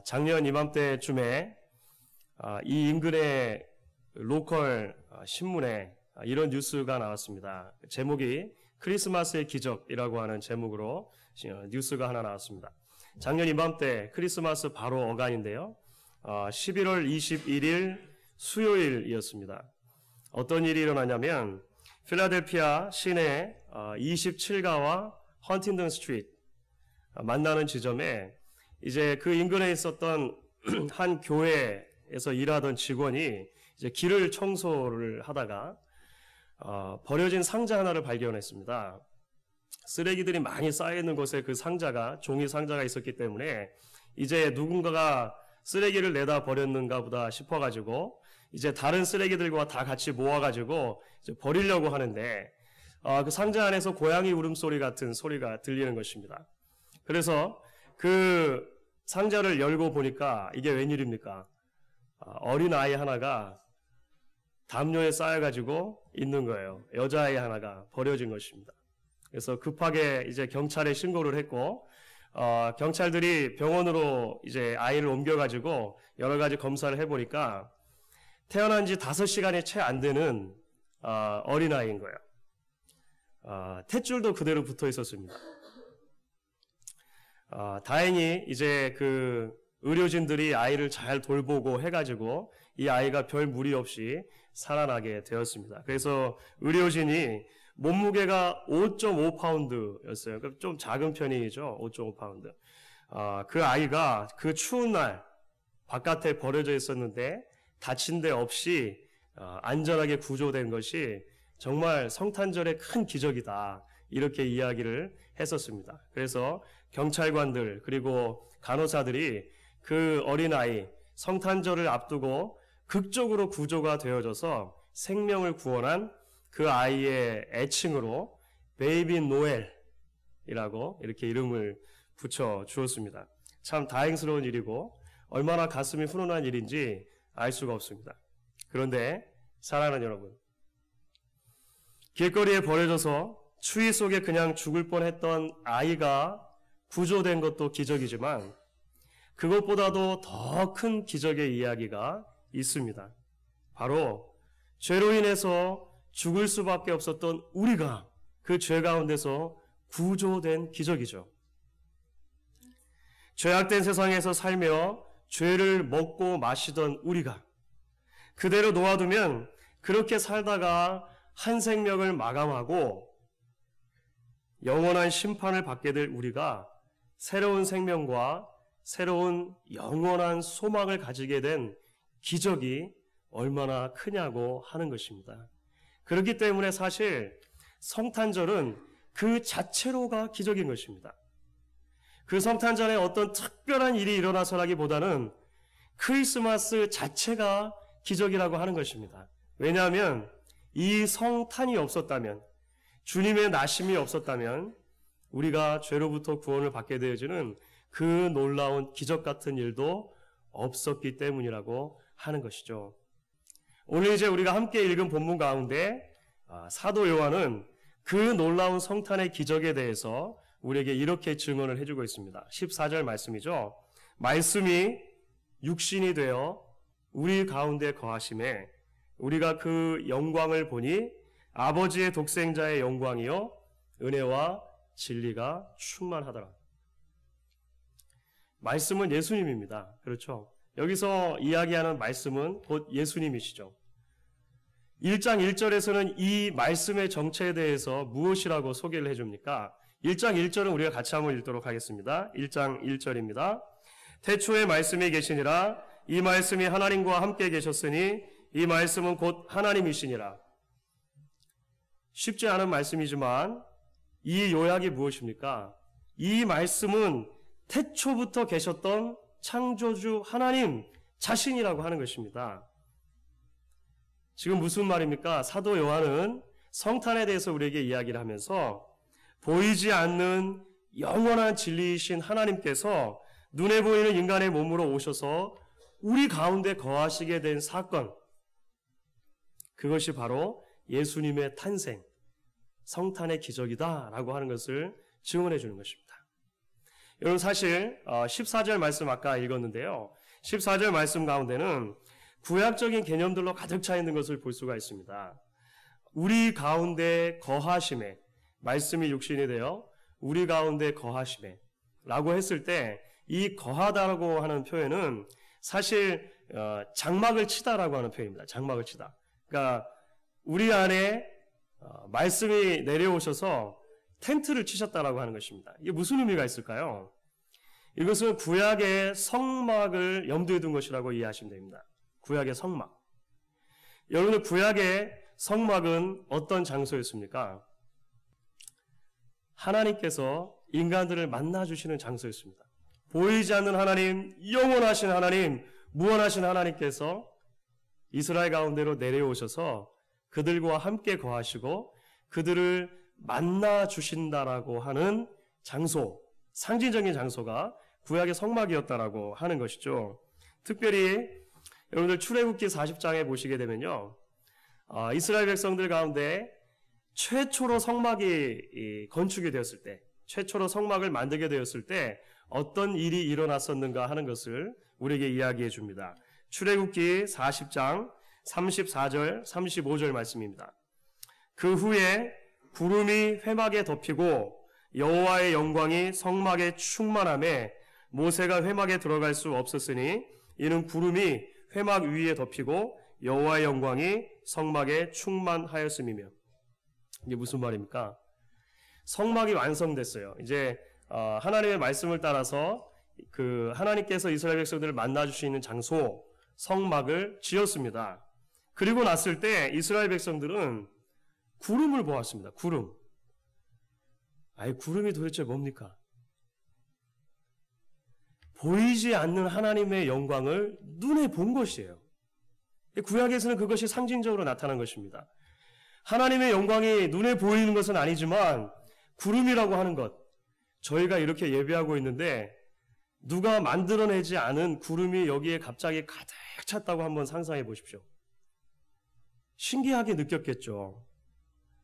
작년 이맘때쯤에 이 인근의 로컬 신문에 이런 뉴스가 나왔습니다. 제목이 크리스마스의 기적이라고 하는 제목으로 뉴스가 하나 나왔습니다. 작년 이맘때 크리스마스 바로 어간인데요. 11월 21일 수요일이었습니다. 어떤 일이 일어나냐면 필라델피아 시내 27가와 헌팅턴 스트리트 만나는 지점에 이제 그 인근에 있었던 한 교회에서 일하던 직원이 이제 길을 청소를 하다가 버려진 상자 하나를 발견했습니다. 쓰레기들이 많이 쌓여있는 곳에 그 상자가, 종이 상자가 있었기 때문에 이제 누군가가 쓰레기를 내다 버렸는가 보다 싶어가지고 이제 다른 쓰레기들과 다 같이 모아가지고 이제 버리려고 하는데 그 상자 안에서 고양이 울음소리 같은 소리가 들리는 것입니다. 그래서 그 상자를 열고 보니까 이게 웬일입니까? 어린 아이 하나가 담요에 쌓여가지고 있는 거예요. 여자아이 하나가 버려진 것입니다. 그래서 급하게 이제 경찰에 신고를 했고, 경찰들이 병원으로 이제 아이를 옮겨가지고 여러 가지 검사를 해보니까 태어난 지 5시간이 채 안 되는 어린아이인 거예요. 탯줄도 그대로 붙어 있었습니다. 다행히 이제 그 의료진들이 아이를 잘 돌보고 해가지고 이 아이가 별 무리 없이 살아나게 되었습니다. 그래서 의료진이 몸무게가 5.5파운드였어요. 그러니까 좀 작은 편이죠. 5.5파운드. 그 아이가 그 추운 날 바깥에 버려져 있었는데 다친 데 없이 안전하게 구조된 것이 정말 성탄절의 큰 기적이다. 이렇게 이야기를 했었습니다. 그래서 경찰관들 그리고 간호사들이 그 어린아이 성탄절을 앞두고 극적으로 구조가 되어져서 생명을 구원한 그 아이의 애칭으로 베이비 노엘이라고 이렇게 이름을 붙여 주었습니다. 참 다행스러운 일이고 얼마나 가슴이 훈훈한 일인지 알 수가 없습니다. 그런데 사랑하는 여러분, 길거리에 버려져서 추위 속에 그냥 죽을 뻔했던 아이가 구조된 것도 기적이지만 그것보다도 더 큰 기적의 이야기가 있습니다. 바로 죄로 인해서 죽을 수밖에 없었던 우리가 그 죄 가운데서 구조된 기적이죠. 죄악된 세상에서 살며 죄를 먹고 마시던 우리가 그대로 놓아두면 그렇게 살다가 한 생명을 마감하고 영원한 심판을 받게 될 우리가 새로운 생명과 새로운 영원한 소망을 가지게 된 기적이 얼마나 크냐고 하는 것입니다. 그렇기 때문에 사실 성탄절은 그 자체로가 기적인 것입니다. 그 성탄절에 어떤 특별한 일이 일어나서라기보다는 크리스마스 자체가 기적이라고 하는 것입니다. 왜냐하면 이 성탄이 없었다면, 주님의 나심이 없었다면 우리가 죄로부터 구원을 받게 되어지는 그 놀라운 기적 같은 일도 없었기 때문이라고 하는 것이죠. 오늘 이제 우리가 함께 읽은 본문 가운데 사도 요한은 그 놀라운 성탄의 기적에 대해서 우리에게 이렇게 증언을 해주고 있습니다. 14절 말씀이죠. 말씀이 육신이 되어 우리 가운데 거하심에 우리가 그 영광을 보니 아버지의 독생자의 영광이요 은혜와 진리가 충만하더라. 말씀은 예수님입니다. 그렇죠? 여기서 이야기하는 말씀은 곧 예수님이시죠. 1장 1절에서는 이 말씀의 정체에 대해서 무엇이라고 소개를 해줍니까? 1장 1절은 우리가 같이 한번 읽도록 하겠습니다. 1장 1절입니다. 태초에 말씀이 계시니라 이 말씀이 하나님과 함께 계셨으니 이 말씀은 곧 하나님이시니라. 쉽지 않은 말씀이지만 이 요약이 무엇입니까? 이 말씀은 태초부터 계셨던 창조주 하나님 자신이라고 하는 것입니다. 지금 무슨 말입니까? 사도 요한은 성탄에 대해서 우리에게 이야기를 하면서 보이지 않는 영원한 진리이신 하나님께서 눈에 보이는 인간의 몸으로 오셔서 우리 가운데 거하시게 된 사건, 그것이 바로 예수님의 탄생, 성탄의 기적이다라고 하는 것을 증언해 주는 것입니다. 여러분 사실 14절 말씀 아까 읽었는데요. 14절 말씀 가운데는 구약적인 개념들로 가득 차 있는 것을 볼 수가 있습니다. 우리 가운데 거하심에, 말씀이 육신이 되어 우리 가운데 거하심에 라고 했을 때 이 거하다라고 하는 표현은 사실 장막을 치다라고 하는 표현입니다. 장막을 치다. 그러니까 우리 안에 말씀이 내려오셔서 텐트를 치셨다라고 하는 것입니다. 이게 무슨 의미가 있을까요? 이것은 구약의 성막을 염두에 둔 것이라고 이해하시면 됩니다. 구약의 성막. 여러분들 구약의 성막은 어떤 장소였습니까? 하나님께서 인간들을 만나주시는 장소였습니다. 보이지 않는 하나님, 영원하신 하나님, 무한하신 하나님께서 이스라엘 가운데로 내려오셔서 그들과 함께 거하시고 그들을 만나주신다라고 하는 장소, 상징적인 장소가 구약의 성막이었다라고 하는 것이죠. 특별히 여러분들 출애굽기 40장에 보시게 되면요. 이스라엘 백성들 가운데 최초로 성막이 건축이 되었을 때, 최초로 성막을 만들게 되었을 때 어떤 일이 일어났었는가 하는 것을 우리에게 이야기해 줍니다. 출애굽기 40장 34절, 35절 말씀입니다. 그 후에 구름이 회막에 덮이고 여호와의 영광이 성막에 충만함에 모세가 회막에 들어갈 수 없었으니 이는 구름이 회막 위에 덮이고 여호와의 영광이 성막에 충만하였음이며. 이게 무슨 말입니까? 성막이 완성됐어요. 이제 하나님의 말씀을 따라서 그 하나님께서 이스라엘 백성들을 만나 주시는 장소 성막을 지었습니다. 그리고 났을 때 이스라엘 백성들은 구름을 보았습니다. 구름. 아니 구름이 도대체 뭡니까? 보이지 않는 하나님의 영광을 눈에 본 것이에요. 구약에서는 그것이 상징적으로 나타난 것입니다. 하나님의 영광이 눈에 보이는 것은 아니지만 구름이라고 하는 것, 저희가 이렇게 예배하고 있는데 누가 만들어내지 않은 구름이 여기에 갑자기 가득 찼다고 한번 상상해 보십시오. 신기하게 느꼈겠죠.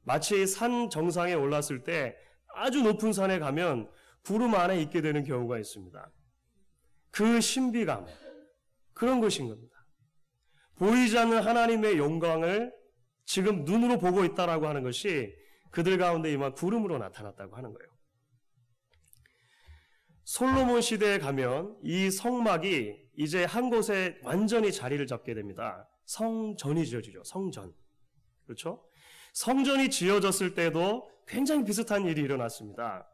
마치 산 정상에 올랐을 때 아주 높은 산에 가면 구름 안에 있게 되는 경우가 있습니다. 그 신비감, 그런 것인 겁니다. 보이지 않는 하나님의 영광을 지금 눈으로 보고 있다라고 하는 것이 그들 가운데 이만 구름으로 나타났다고 하는 거예요. 솔로몬 시대에 가면 이 성막이 이제 한 곳에 완전히 자리를 잡게 됩니다. 성전이 지어지죠. 성전. 그렇죠? 성전이 지어졌을 때도 굉장히 비슷한 일이 일어났습니다.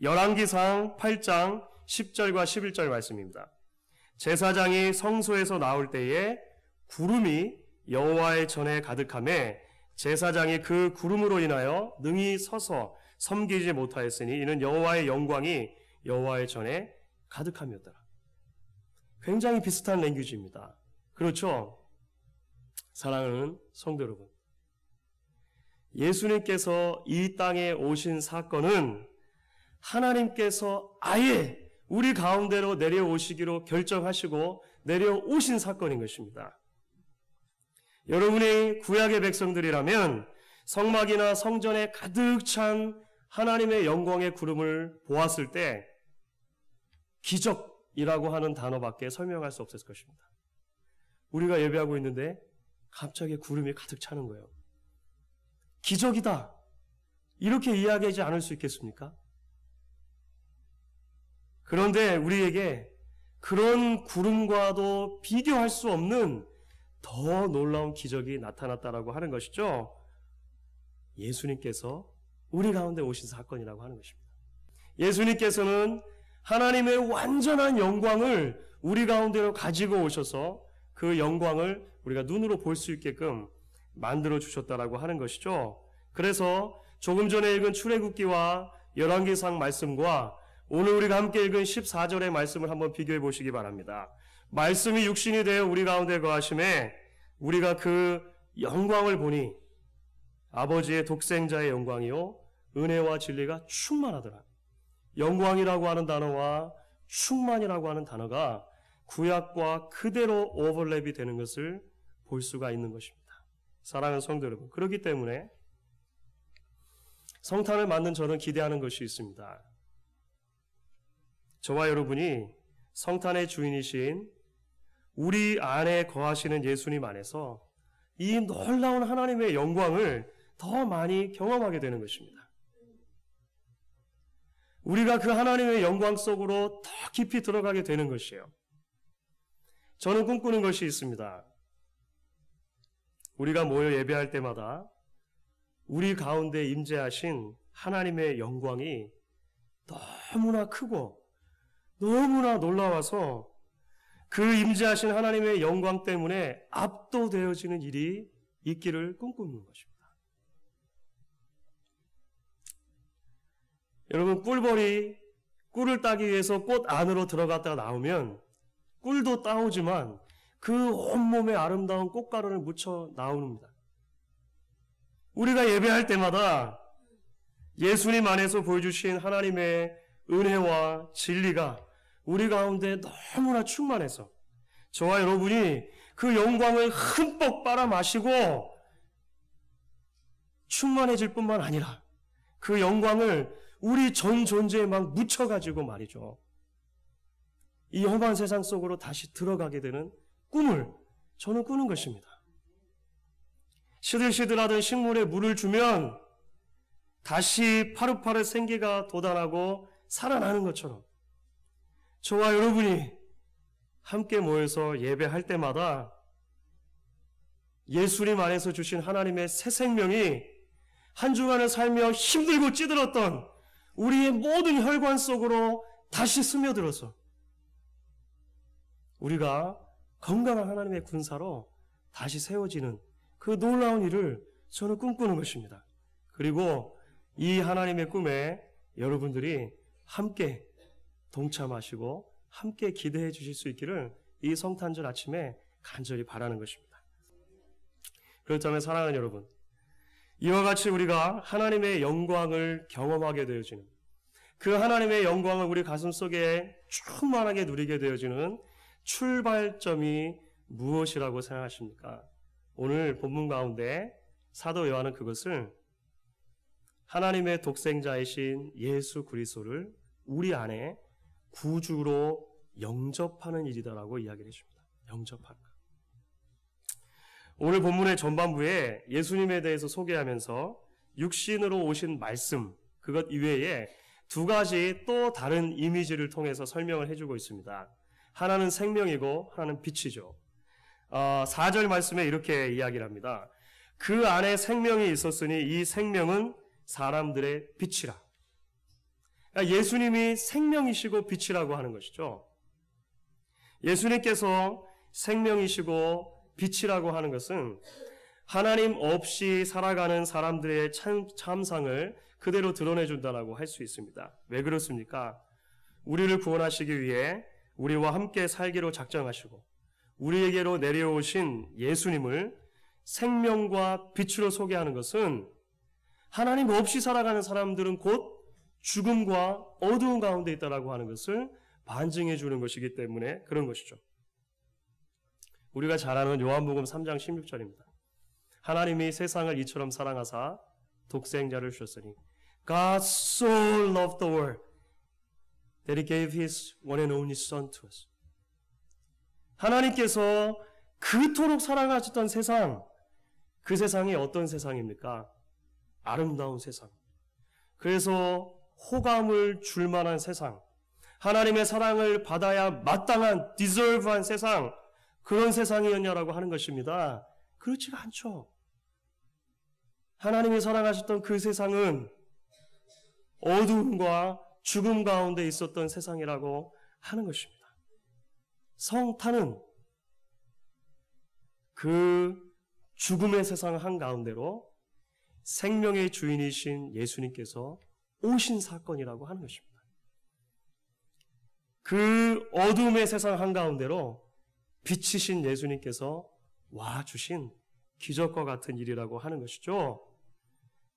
열왕기상 8장 10절과 11절 말씀입니다. 제사장이 성소에서 나올 때에 구름이 여호와의 전에 가득하매 제사장이 그 구름으로 인하여 능히 서서 섬기지 못하였으니 이는 여호와의 영광이 여호와의 전에 가득함이었더라. 굉장히 비슷한 랭귀지입니다. 그렇죠? 사랑하는 성도 여러분, 예수님께서 이 땅에 오신 사건은 하나님께서 아예 우리 가운데로 내려오시기로 결정하시고 내려오신 사건인 것입니다. 여러분이 구약의 백성들이라면 성막이나 성전에 가득 찬 하나님의 영광의 구름을 보았을 때 기적이라고 하는 단어밖에 설명할 수 없을 것입니다. 우리가 예배하고 있는데 갑자기 구름이 가득 차는 거예요. 기적이다. 이렇게 이야기하지 않을 수 있겠습니까? 그런데 우리에게 그런 구름과도 비교할 수 없는 더 놀라운 기적이 나타났다라고 하는 것이죠. 예수님께서 우리 가운데 오신 사건이라고 하는 것입니다. 예수님께서는 하나님의 완전한 영광을 우리 가운데로 가지고 오셔서 그 영광을 우리가 눈으로 볼 수 있게끔 만들어 주셨다라고 하는 것이죠. 그래서 조금 전에 읽은 출애굽기와 열왕기상 말씀과 오늘 우리가 함께 읽은 14절의 말씀을 한번 비교해 보시기 바랍니다. 말씀이 육신이 되어 우리 가운데 거하심에 우리가 그 영광을 보니 아버지의 독생자의 영광이요 은혜와 진리가 충만하더라. 영광이라고 하는 단어와 충만이라고 하는 단어가 구약과 그대로 오버랩이 되는 것을 볼 수가 있는 것입니다. 사랑하는 성도 여러분, 그렇기 때문에 성탄을 맞는 저는 기대하는 것이 있습니다. 저와 여러분이 성탄의 주인이신 우리 안에 거하시는 예수님 안에서 이 놀라운 하나님의 영광을 더 많이 경험하게 되는 것입니다. 우리가 그 하나님의 영광 속으로 더 깊이 들어가게 되는 것이에요. 저는 꿈꾸는 것이 있습니다. 우리가 모여 예배할 때마다 우리 가운데 임재하신 하나님의 영광이 너무나 크고 너무나 놀라워서 그 임재하신 하나님의 영광 때문에 압도되어지는 일이 있기를 꿈꾸는 것입니다. 여러분, 꿀벌이 꿀을 따기 위해서 꽃 안으로 들어갔다가 나오면 꿀도 따오지만 그 온몸에 아름다운 꽃가루를 묻혀 나옵니다. 우리가 예배할 때마다 예수님 안에서 보여주신 하나님의 은혜와 진리가 우리 가운데 너무나 충만해서 저와 여러분이 그 영광을 흠뻑 빨아 마시고 충만해질 뿐만 아니라 그 영광을 우리 전 존재에 막 묻혀가지고 말이죠. 이 험한 세상 속으로 다시 들어가게 되는 꿈을 저는 꾸는 것입니다. 시들시들하던 식물에 물을 주면 다시 파릇파릇 생기가 돋아나고 살아나는 것처럼 저와 여러분이 함께 모여서 예배할 때마다 예수님 안에서 주신 하나님의 새 생명이 한 주간을 살며 힘들고 찌들었던 우리의 모든 혈관 속으로 다시 스며들어서 우리가 건강한 하나님의 군사로 다시 세워지는 그 놀라운 일을 저는 꿈꾸는 것입니다. 그리고 이 하나님의 꿈에 여러분들이 함께 동참하시고 함께 기대해 주실 수 있기를 이 성탄절 아침에 간절히 바라는 것입니다. 그렇다면 사랑하는 여러분, 이와 같이 우리가 하나님의 영광을 경험하게 되어지는 그 하나님의 영광을 우리 가슴 속에 충만하게 누리게 되어지는 출발점이 무엇이라고 생각하십니까? 오늘 본문 가운데 사도 요한은 그것을 하나님의 독생자이신 예수 그리스도를 우리 안에 구주로 영접하는 일이다라고 이야기를 해줍니다. 영접하는 것. 오늘 본문의 전반부에 예수님에 대해서 소개하면서 육신으로 오신 말씀, 그것 이외에 두 가지 또 다른 이미지를 통해서 설명을 해주고 있습니다. 하나는 생명이고 하나는 빛이죠. 4절 말씀에 이렇게 이야기를 합니다. 그 안에 생명이 있었으니 이 생명은 사람들의 빛이라. 그러니까 예수님이 생명이시고 빛이라고 하는 것이죠. 예수님께서 생명이시고 빛이라고 하는 것은 하나님 없이 살아가는 사람들의 참상을 그대로 드러내준다라고 할 수 있습니다. 왜 그렇습니까? 우리를 구원하시기 위해 우리와 함께 살기로 작정하시고 우리에게로 내려오신 예수님을 생명과 빛으로 소개하는 것은 하나님 없이 살아가는 사람들은 곧 죽음과 어두운 가운데 있다라고 하는 것을 반증해 주는 것이기 때문에 그런 것이죠. 우리가 잘 아는 요한복음 3장 16절입니다. 하나님이 세상을 이처럼 사랑하사 독생자를 주셨으니 God so loved the world that He gave His one and only Son to us. 하나님께서 그토록 사랑하셨던 세상, 그 세상이 어떤 세상입니까? 아름다운 세상. 그래서 호감을 줄 만한 세상, 하나님의 사랑을 받아야 마땅한 디저브한 세상, 그런 세상이었냐라고 하는 것입니다. 그렇지가 않죠. 하나님이 사랑하셨던 그 세상은 어두움과 죽음 가운데 있었던 세상이라고 하는 것입니다. 성탄은 그 죽음의 세상 한가운데로 생명의 주인이신 예수님께서 오신 사건이라고 하는 것입니다. 그 어둠의 세상 한가운데로 빛이신 예수님께서 와주신 기적과 같은 일이라고 하는 것이죠.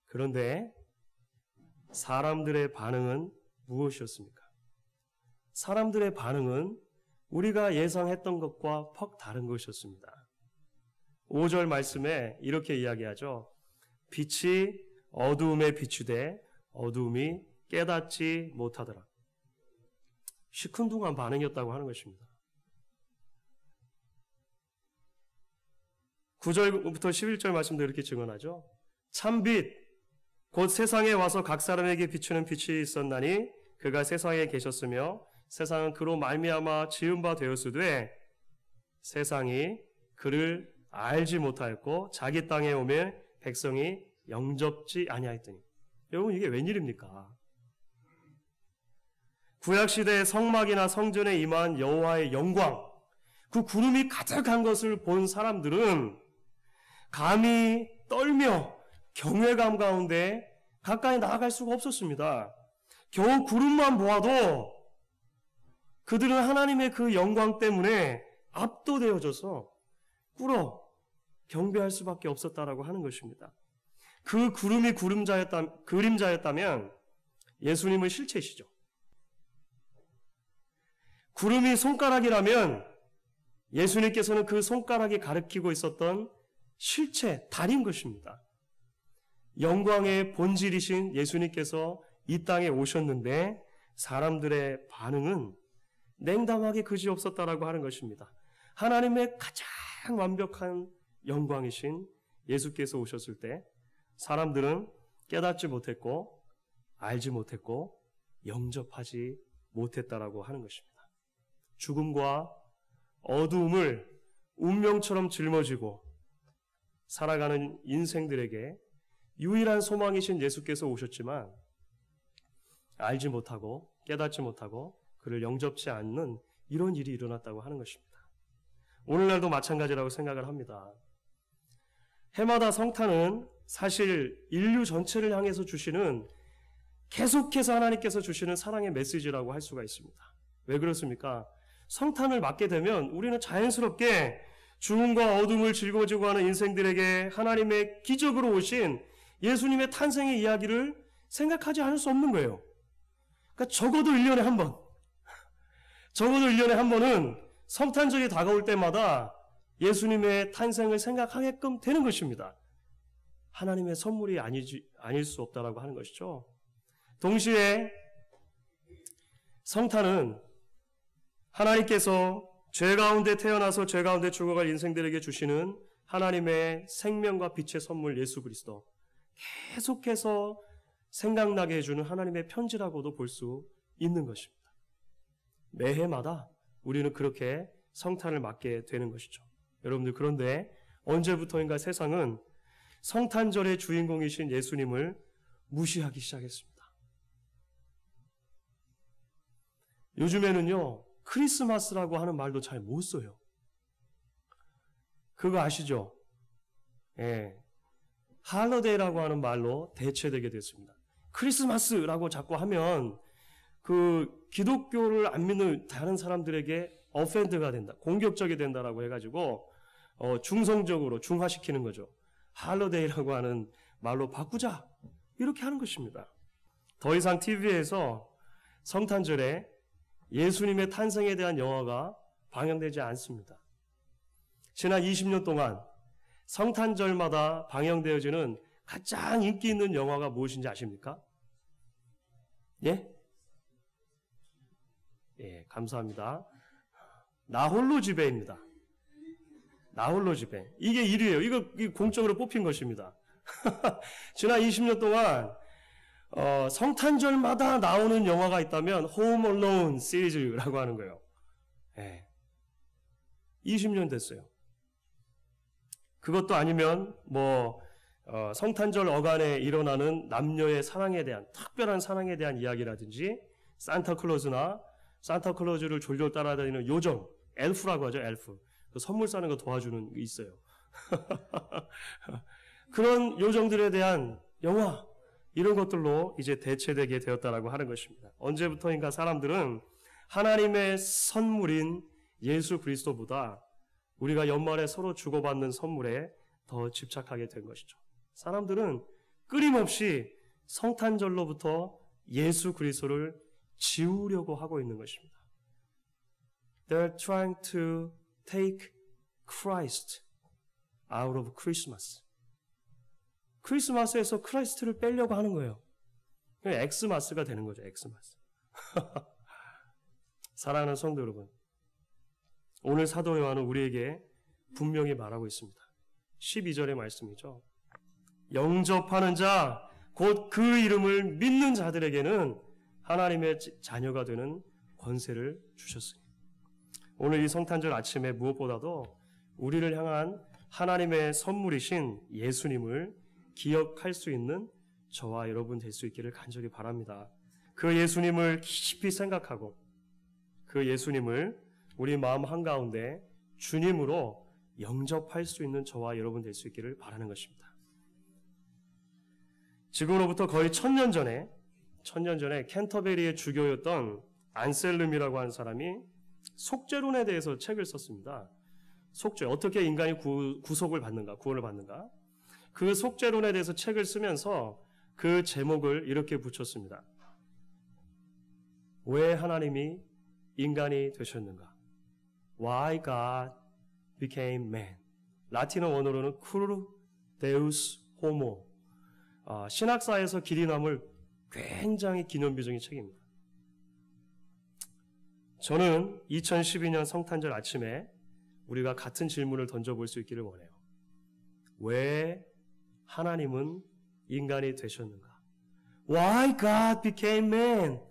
그런데 사람들의 반응은 무엇이었습니까? 사람들의 반응은 우리가 예상했던 것과 퍽 다른 것이었습니다. 5절 말씀에 이렇게 이야기하죠. 빛이 어두움에 비추되 어두움이 깨닫지 못하더라. 시큰둥한 반응이었다고 하는 것입니다. 9절부터 11절 말씀도 이렇게 증언하죠. 참빛 곧 세상에 와서 각 사람에게 비추는 빛이 있었나니 그가 세상에 계셨으며 세상은 그로 말미암아 지은 바 되었으되 세상이 그를 알지 못하였고 자기 땅에 오매 백성이 영접지 아니하였더니. 여러분 이게 웬일입니까? 구약시대의 성막이나 성전에 임한 여호와의 영광, 그 구름이 가득한 것을 본 사람들은 감히 떨며 경외감 가운데 가까이 나아갈 수가 없었습니다. 겨우 구름만 보아도 그들은 하나님의 그 영광 때문에 압도되어져서 꿇어 경배할 수밖에 없었다라고 하는 것입니다. 그 구름이 그림자였다면 예수님은 실체시죠. 구름이 손가락이라면 예수님께서는 그 손가락이 가리키고 있었던 실체, 달인 것입니다. 영광의 본질이신 예수님께서 이 땅에 오셨는데 사람들의 반응은 냉담하게 그지없었다라고 하는 것입니다. 하나님의 가장 완벽한 영광이신 예수께서 오셨을 때 사람들은 깨닫지 못했고 알지 못했고 영접하지 못했다라고 하는 것입니다. 죽음과 어두움을 운명처럼 짊어지고 살아가는 인생들에게 유일한 소망이신 예수께서 오셨지만 알지 못하고 깨닫지 못하고 그를 영접치 않는 이런 일이 일어났다고 하는 것입니다. 오늘날도 마찬가지라고 생각을 합니다. 해마다 성탄은 사실 인류 전체를 향해서 주시는 계속해서 하나님께서 주시는 사랑의 메시지라고 할 수가 있습니다. 왜 그렇습니까? 성탄을 맞게 되면 우리는 자연스럽게 죽음과 어둠을 짊어지고 가는 인생들에게 하나님의 기적으로 오신 예수님의 탄생의 이야기를 생각하지 않을 수 없는 거예요. 그러니까 적어도 1년에 한 번, 적어도 1년에 한 번은 성탄절이 다가올 때마다 예수님의 탄생을 생각하게끔 되는 것입니다. 하나님의 선물이 아닐 수 없다라고 하는 것이죠. 동시에 성탄은 하나님께서 죄 가운데 태어나서 죄 가운데 죽어갈 인생들에게 주시는 하나님의 생명과 빛의 선물 예수 그리스도, 계속해서 생각나게 해주는 하나님의 편지라고도 볼 수 있는 것입니다. 매해마다 우리는 그렇게 성탄을 맞게 되는 것이죠. 여러분들, 그런데 언제부터인가 세상은 성탄절의 주인공이신 예수님을 무시하기 시작했습니다. 요즘에는요, 크리스마스라고 하는 말도 잘 못 써요. 그거 아시죠? 예. 할러데이라고 하는 말로 대체되게 됐습니다. 크리스마스라고 자꾸 하면 그 기독교를 안 믿는 다른 사람들에게 어펜드가 된다, 공격적이 된다라고 해가지고 중성적으로 중화시키는 거죠. 할러데이라고 하는 말로 바꾸자, 이렇게 하는 것입니다. 더 이상 TV에서 성탄절에 예수님의 탄생에 대한 영화가 방영되지 않습니다. 지난 20년 동안 성탄절마다 방영되어지는 가장 인기 있는 영화가 무엇인지 아십니까? 예? 예, 감사합니다. 나홀로 집에입니다. 나홀로 집에. 이게 1위예요. 이거 공적으로 뽑힌 것입니다. 지난 20년 동안 성탄절마다 나오는 영화가 있다면 홈 얼론 시리즈라고 하는 거예요. 예. 20년 됐어요. 그것도 아니면 성탄절 어간에 일어나는 남녀의 사랑에 대한, 특별한 사랑에 대한 이야기라든지 산타클로즈나 산타클로즈를 졸졸 따라다니는 요정, 엘프라고 하죠. 엘프. 그 선물 싸는 거 도와주는 게 있어요. 그런 요정들에 대한 영화, 이런 것들로 이제 대체되게 되었다라고 하는 것입니다. 언제부터인가 사람들은 하나님의 선물인 예수 그리스도보다 우리가 연말에 서로 주고받는 선물에 더 집착하게 된 것이죠. 사람들은 끊임없이 성탄절로부터 예수 그리스도를 지우려고 하고 있는 것입니다. They're trying to take Christ out of Christmas. 크리스마스에서 크라이스트를 빼려고 하는 거예요. 엑스마스가 되는 거죠. 엑스마스. 사랑하는 성도 여러분, 오늘 사도 요한은 우리에게 분명히 말하고 있습니다. 12절의 말씀이죠. 영접하는 자, 곧 그 이름을 믿는 자들에게는 하나님의 자녀가 되는 권세를 주셨으니. 오늘 이 성탄절 아침에 무엇보다도 우리를 향한 하나님의 선물이신 예수님을 기억할 수 있는 저와 여러분 될 수 있기를 간절히 바랍니다. 그 예수님을 깊이 생각하고 그 예수님을 우리 마음 한가운데 주님으로 영접할 수 있는 저와 여러분 될 수 있기를 바라는 것입니다. 지금으로부터 거의 1000년 전에 캔터베리의 주교였던 안셀름이라고 하는 사람이 속죄론에 대해서 책을 썼습니다. 속죄, 어떻게 인간이 구속을 받는가, 구원을 받는가. 그 속죄론에 대해서 책을 쓰면서 그 제목을 이렇게 붙였습니다. 왜 하나님이 인간이 되셨는가? Why God became man. 라틴어 원어로는 cur deus homo. 신학사에서 길이 남을 굉장히 기념비적인 책입니다. 저는 2012년 성탄절 아침에 우리가 같은 질문을 던져볼 수 있기를 원해요. 왜 하나님은 인간이 되셨는가? Why God became man?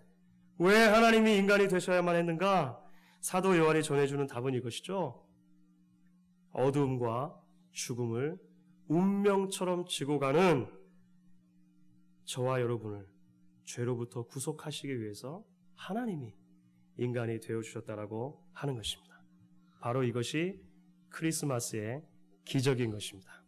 왜 하나님이 인간이 되셔야만 했는가? 사도 요한이 전해주는 답은 이것이죠. 어두움과 죽음을 운명처럼 지고 가는 저와 여러분을 죄로부터 구속하시기 위해서 하나님이 인간이 되어주셨다라고 하는 것입니다. 바로 이것이 크리스마스의 기적인 것입니다.